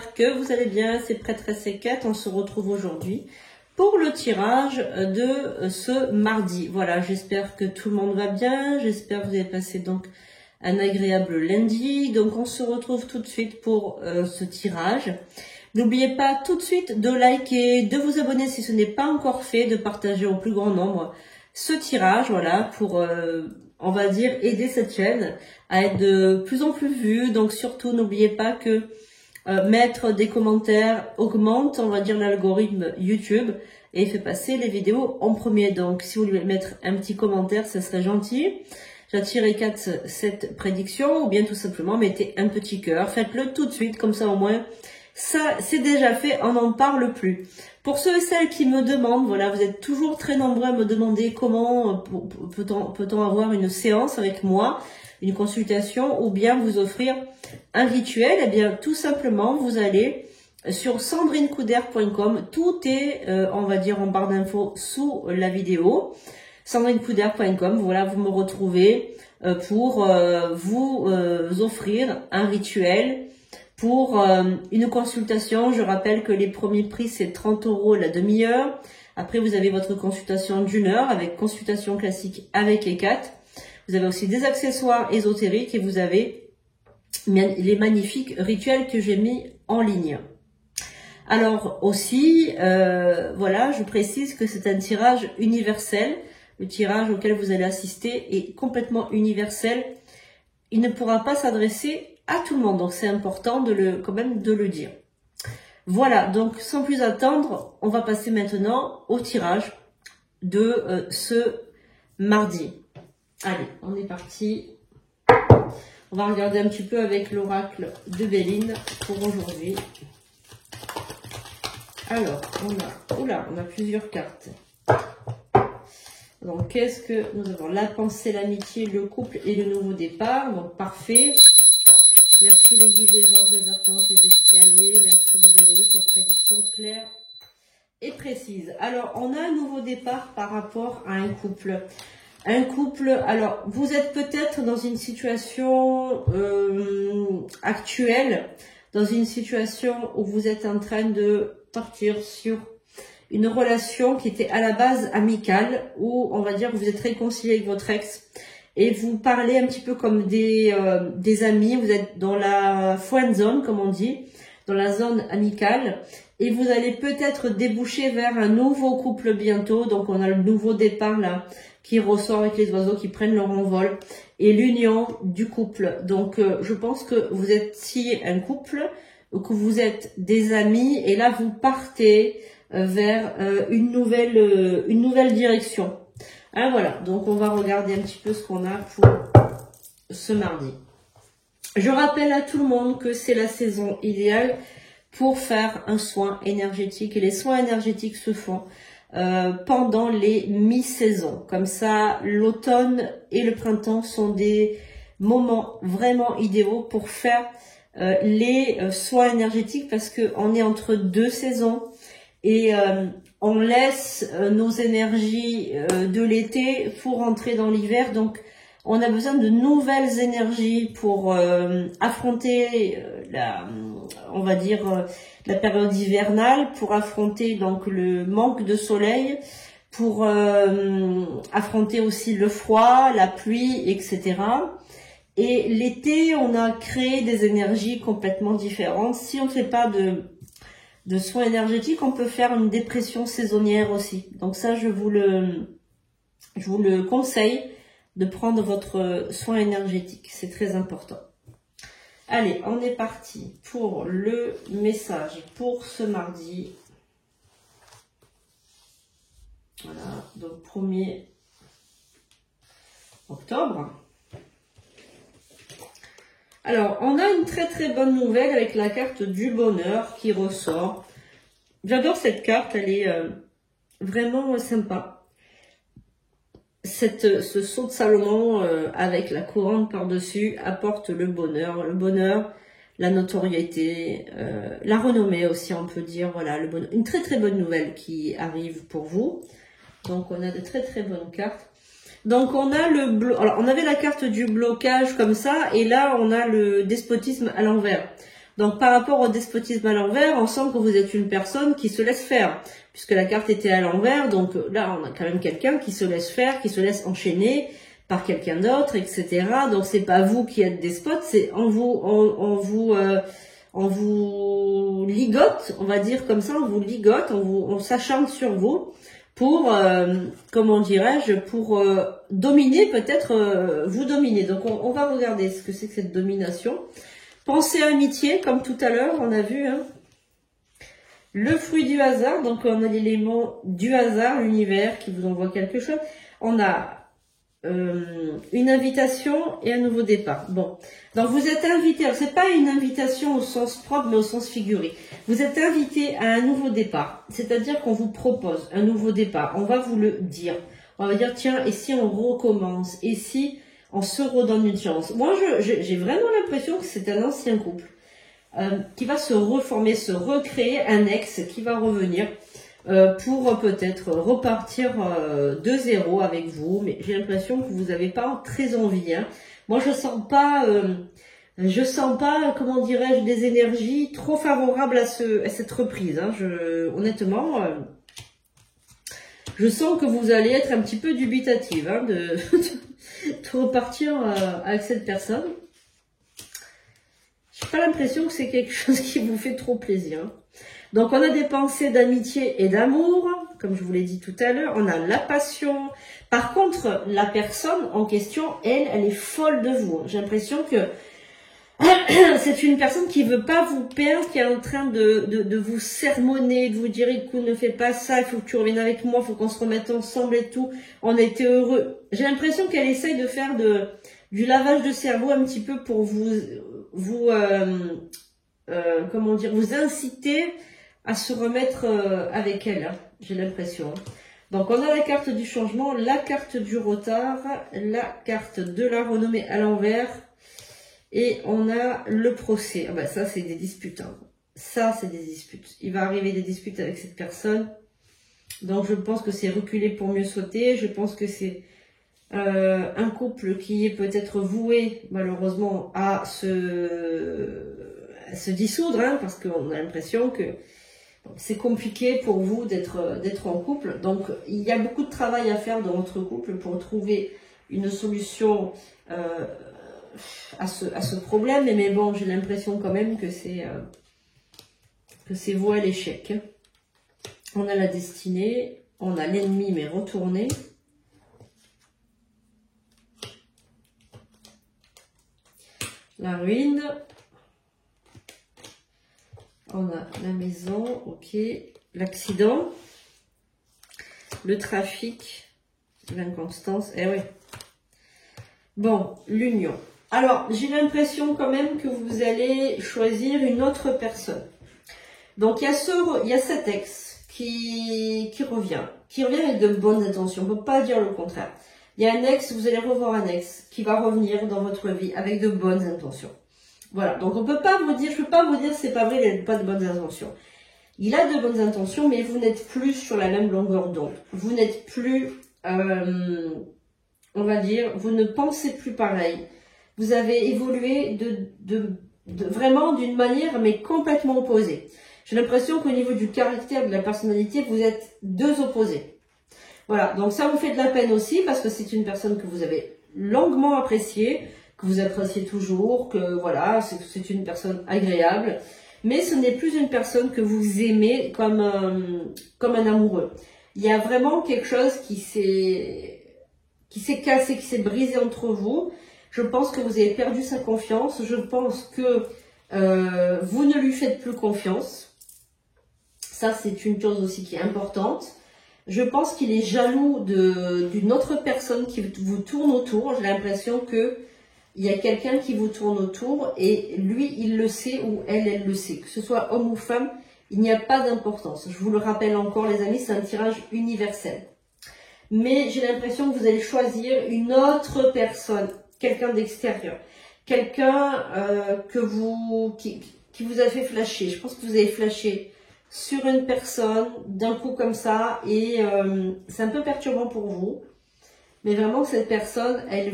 j'espère que vous allez bien, c'est Prêtresse Kate, on se retrouve aujourd'hui pour le tirage de ce mardi. Voilà, j'espère que tout le monde va bien, j'espère que vous avez passé donc un agréable lundi. Donc on se retrouve tout de suite pour ce tirage. N'oubliez pas tout de suite de liker, de vous abonner si ce n'est pas encore fait, de partager au plus grand nombre ce tirage, voilà, pour... on va dire aider cette chaîne à être de plus en plus vue. Donc surtout n'oubliez pas que mettre des commentaires augmente, on va dire, l'algorithme YouTube et fait passer les vidéos en premier. Donc si vous voulez mettre un petit commentaire, ça serait gentil. J'attirerai 4 cette prédiction, ou bien tout simplement mettez un petit cœur. Faites-le tout de suite, comme ça au moins ça c'est déjà fait, on n'en parle plus. Pour ceux et celles qui me demandent, voilà, vous êtes toujours très nombreux à me demander comment peut-on avoir une séance avec moi, une consultation, ou bien vous offrir un rituel. Eh bien, tout simplement, vous allez sur sandrinecouder.com, tout est, on va dire, en barre d'infos sous la vidéo. sandrinecouder.com, voilà, vous me retrouvez pour vous offrir un rituel. Pour une consultation, je rappelle que les premiers prix, c'est 30 € la demi-heure. Après, vous avez votre consultation d'1 heure avec consultation classique avec Kate. Vous avez aussi des accessoires ésotériques et vous avez les magnifiques rituels que j'ai mis en ligne. Alors aussi, voilà, je précise que c'est un tirage universel. Le tirage auquel vous allez assister est complètement universel. Il ne pourra pas s'adresser à tout le monde, donc c'est important quand même de le dire. Voilà, donc sans plus attendre, on va passer maintenant au tirage de ce mardi. Allez, on est parti. On va regarder un petit peu avec l'oracle de Béline pour aujourd'hui. Alors, on a plusieurs cartes. Donc, qu'est-ce que nous avons? La pensée, l'amitié, le couple et le nouveau départ. Donc, parfait. Merci les guides des anges, des archanges, des esprits alliés. Merci de révéler cette prédiction claire et précise. Alors, on a un nouveau départ par rapport à un couple. Un couple, alors, vous êtes peut-être dans une situation actuelle, dans une situation où vous êtes en train de partir sur une relation qui était à la base amicale, où on va dire que vous êtes réconcilié avec votre ex et vous parlez un petit peu comme des amis. Vous êtes dans la friend zone, comme on dit, dans la zone amicale, et vous allez peut-être déboucher vers un nouveau couple bientôt. Donc on a le nouveau départ là qui ressort avec les oiseaux qui prennent leur envol et l'union du couple. Donc je pense que vous êtes si un couple ou que vous êtes des amis et là vous partez vers une nouvelle direction. Alors voilà, donc on va regarder un petit peu ce qu'on a pour ce mardi. Je rappelle à tout le monde que c'est la saison idéale pour faire un soin énergétique. Et les soins énergétiques se font pendant les mi-saisons. Comme ça, l'automne et le printemps sont des moments vraiment idéaux pour faire les soins énergétiques parce qu'on est entre deux saisons. Et on laisse nos énergies de l'été pour rentrer dans l'hiver. Donc, on a besoin de nouvelles énergies pour affronter on va dire, la période hivernale, pour affronter donc le manque de soleil, pour affronter aussi le froid, la pluie, etc. Et l'été, on a créé des énergies complètement différentes. Si on ne fait pas de soins énergétiques, on peut faire une dépression saisonnière aussi. Donc ça, je vous le conseille de prendre votre soin énergétique. C'est très important. Allez, on est parti pour le message pour ce mardi. Voilà, donc 1er octobre. Alors, on a une très très bonne nouvelle avec la carte du bonheur qui ressort. J'adore cette carte, elle est vraiment sympa. Ce sceau de Salomon avec la couronne par-dessus apporte le bonheur, la notoriété, la renommée aussi, on peut dire. Voilà, le bonheur. Une très très bonne nouvelle qui arrive pour vous. Donc, on a de très très bonnes cartes. Donc on a alors on avait la carte du blocage comme ça et là on a le despotisme à l'envers. Donc par rapport au despotisme à l'envers, on sent que vous êtes une personne qui se laisse faire, puisque la carte était à l'envers, donc là on a quand même quelqu'un qui se laisse faire, qui se laisse enchaîner par quelqu'un d'autre, etc. Donc c'est pas vous qui êtes despote, c'est on vous ligote, on va dire comme ça, on vous ligote, on s'acharne sur vous pour, comment dirais-je, pour dominer, peut-être vous dominer. Donc on va regarder ce que c'est que cette domination. Pensée amitié, comme tout à l'heure, on a vu, hein. Le fruit du hasard, donc on a l'élément du hasard, l'univers qui vous envoie quelque chose. On a une invitation et un nouveau départ. Bon, donc vous êtes invité, c'est pas une invitation au sens propre mais au sens figuré. Vous êtes invité à un nouveau départ, c'est-à-dire qu'on vous propose un nouveau départ. On va vous le dire. On va dire tiens, et si on recommence, et si on se redonne une chance. Moi, j'ai vraiment l'impression que c'est un ancien couple qui va se reformer, se recréer, un ex qui va revenir. Pour peut-être repartir de zéro avec vous, mais j'ai l'impression que vous n'avez pas très envie. Hein. Moi, je sens pas, comment dirais-je, des énergies trop favorables à cette reprise. Hein. Honnêtement, je sens que vous allez être un petit peu dubitative hein, de repartir avec cette personne. J'ai pas l'impression que c'est quelque chose qui vous fait trop plaisir. Hein. Donc, on a des pensées d'amitié et d'amour, comme je vous l'ai dit tout à l'heure. On a la passion. Par contre, la personne en question, elle est folle de vous. J'ai l'impression que c'est une personne qui veut pas vous perdre, qui est en train de vous sermonner, de vous dire, écoute, ne fais pas ça, il faut que tu reviennes avec moi, il faut qu'on se remette ensemble et tout. On a été heureux. J'ai l'impression qu'elle essaye de faire du lavage de cerveau un petit peu pour comment dire, vous inciter à se remettre avec elle, hein, j'ai l'impression. Donc on a la carte du changement, la carte du retard, la carte de la renommée à l'envers, et on a le procès. Ah ben ça c'est des disputes, hein. Ça c'est des disputes. Il va arriver des disputes avec cette personne, donc je pense que c'est reculer pour mieux sauter, je pense que c'est un couple qui est peut-être voué malheureusement à se dissoudre, hein, parce qu'on a l'impression que c'est compliqué pour vous d'être en couple. Donc il y a beaucoup de travail à faire dans votre couple pour trouver une solution à ce problème. Mais bon, j'ai l'impression quand même que c'est voué à l'échec. On a la destinée, on a l'ennemi mais retourné. La ruine. On a la maison, ok. L'accident. Le trafic. L'inconstance. Eh oui. Bon, l'union. Alors, j'ai l'impression quand même que vous allez choisir une autre personne. Donc, il y a cet ex qui revient avec de bonnes intentions. On ne peut pas dire le contraire. Il y a un ex, vous allez revoir un ex qui va revenir dans votre vie avec de bonnes intentions. Voilà, donc on peut pas vous dire, je peux pas vous dire c'est pas vrai, il n'a pas de bonnes intentions. Il a de bonnes intentions, mais vous n'êtes plus sur la même longueur d'onde. Vous n'êtes plus, on va dire, vous ne pensez plus pareil. Vous avez évolué vraiment d'une manière, mais complètement opposée. J'ai l'impression qu'au niveau du caractère, de la personnalité, vous êtes deux opposés. Voilà, donc ça vous fait de la peine aussi, parce que c'est une personne que vous avez longuement appréciée, que vous appréciez toujours, que voilà, c'est une personne agréable, mais ce n'est plus une personne que vous aimez comme un amoureux. Il y a vraiment quelque chose qui s'est cassé, qui s'est brisé entre vous. Je pense que vous avez perdu sa confiance, je pense que vous ne lui faites plus confiance. Ça, c'est une chose aussi qui est importante. Je pense qu'il est jaloux d'une autre personne qui vous tourne autour. J'ai l'impression que il y a quelqu'un qui vous tourne autour et lui, il le sait ou elle le sait. Que ce soit homme ou femme, il n'y a pas d'importance. Je vous le rappelle encore, les amis, c'est un tirage universel. Mais j'ai l'impression que vous allez choisir une autre personne, quelqu'un d'extérieur. Quelqu'un qui vous a fait flasher. Je pense que vous avez flashé sur une personne d'un coup comme ça et c'est un peu perturbant pour vous. Mais vraiment, cette personne, elle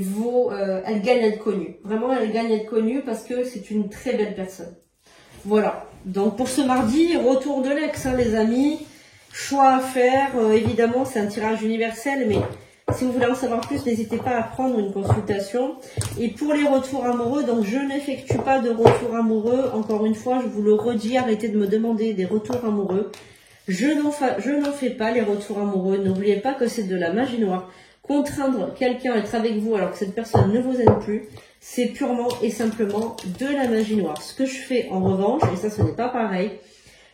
gagne à être connue. Vraiment, elle gagne à être connue parce que c'est une très belle personne. Voilà. Donc pour ce mardi, retour de l'ex, hein, les amis. Choix à faire. Évidemment, c'est un tirage universel, mais si vous voulez en savoir plus, n'hésitez pas à prendre une consultation. Et pour les retours amoureux, donc je n'effectue pas de retours amoureux. Encore une fois, je vous le redis, arrêtez de me demander des retours amoureux. Je n'en fais pas les retours amoureux. N'oubliez pas que c'est de la magie noire. Contraindre quelqu'un à être avec vous alors que cette personne ne vous aime plus, c'est purement et simplement de la magie noire. Ce que je fais en revanche, et ça ce n'est pas pareil,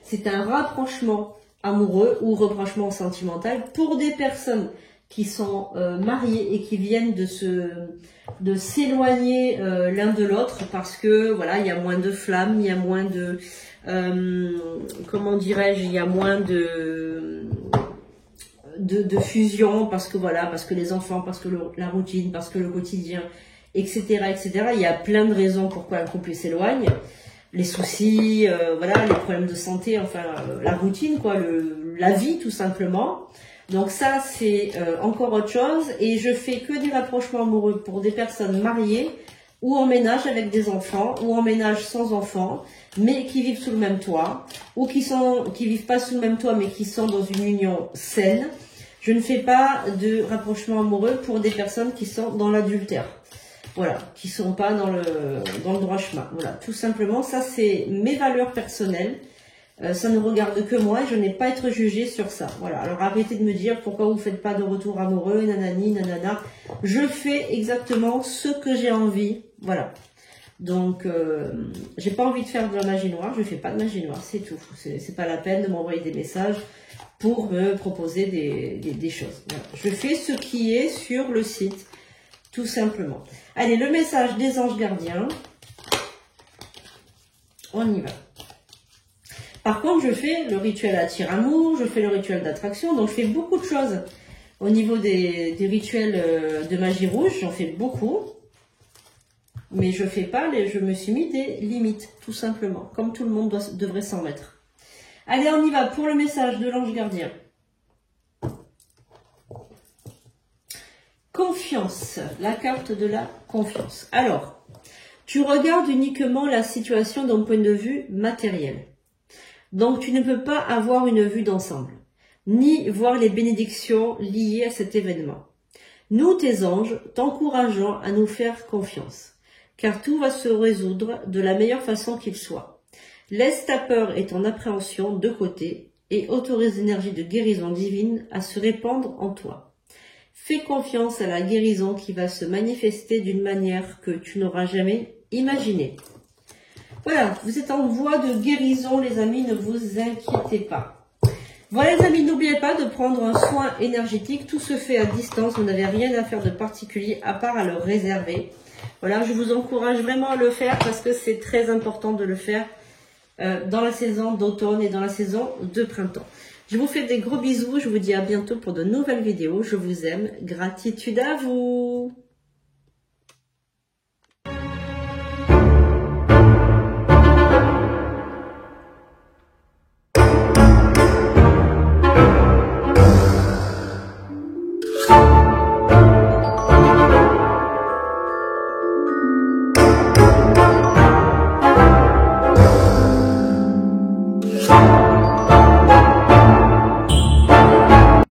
c'est un rapprochement amoureux ou rapprochement sentimental pour des personnes qui sont mariées et qui viennent de s'éloigner l'un de l'autre parce que voilà, il y a moins de flammes, il y a moins de comment dirais-je, il y a moins de fusion parce que voilà, parce que les enfants, parce que la routine, parce que le quotidien, etc., etc. Il y a plein de raisons pourquoi un couple s'éloigne. Les soucis, voilà, les problèmes de santé, enfin la routine, quoi, la vie tout simplement. Donc ça c'est encore autre chose et je fais que du rapprochement amoureux pour des personnes mariées ou en ménage avec des enfants ou en ménage sans enfants mais qui vivent sous le même toit ou qui vivent pas sous le même toit mais qui sont dans une union saine. Je ne fais pas de rapprochement amoureux pour des personnes qui sont dans l'adultère. Voilà, qui sont pas dans le droit chemin. Voilà, tout simplement, ça c'est mes valeurs personnelles. Ça ne regarde que moi et je n'ai pas à être jugée sur ça. Voilà, alors arrêtez de me dire pourquoi vous faites pas de retour amoureux, nanani, nanana. Je fais exactement ce que j'ai envie. Voilà. Donc, j'ai pas envie de faire de la magie noire, je fais pas de magie noire, c'est tout. C'est pas la peine de m'envoyer des messages pour me proposer des choses. Voilà. Je fais ce qui est sur le site, tout simplement. Allez, le message des anges gardiens. On y va. Par contre, je fais le rituel attire-amour, je fais le rituel d'attraction, donc je fais beaucoup de choses. Au niveau des rituels de magie rouge, j'en fais beaucoup. Mais je fais pas, je me suis mis des limites, tout simplement, comme tout le monde devrait s'en mettre. Allez, on y va pour le message de l'ange gardien. Confiance, la carte de la confiance. Alors, tu regardes uniquement la situation d'un point de vue matériel. Donc, tu ne peux pas avoir une vue d'ensemble, ni voir les bénédictions liées à cet événement. Nous, tes anges, t'encourageons à nous faire confiance, car tout va se résoudre de la meilleure façon qu'il soit. Laisse ta peur et ton appréhension de côté et autorise l'énergie de guérison divine à se répandre en toi. Fais confiance à la guérison qui va se manifester d'une manière que tu n'auras jamais imaginée. Voilà, vous êtes en voie de guérison, les amis, ne vous inquiétez pas. Voilà, les amis, n'oubliez pas de prendre un soin énergétique. Tout se fait à distance, vous n'avez rien à faire de particulier à part à le réserver. Voilà, je vous encourage vraiment à le faire parce que c'est très important de le faire dans la saison d'automne et dans la saison de printemps. Je vous fais des gros bisous, je vous dis à bientôt pour de nouvelles vidéos. Je vous aime, gratitude à vous. Bye.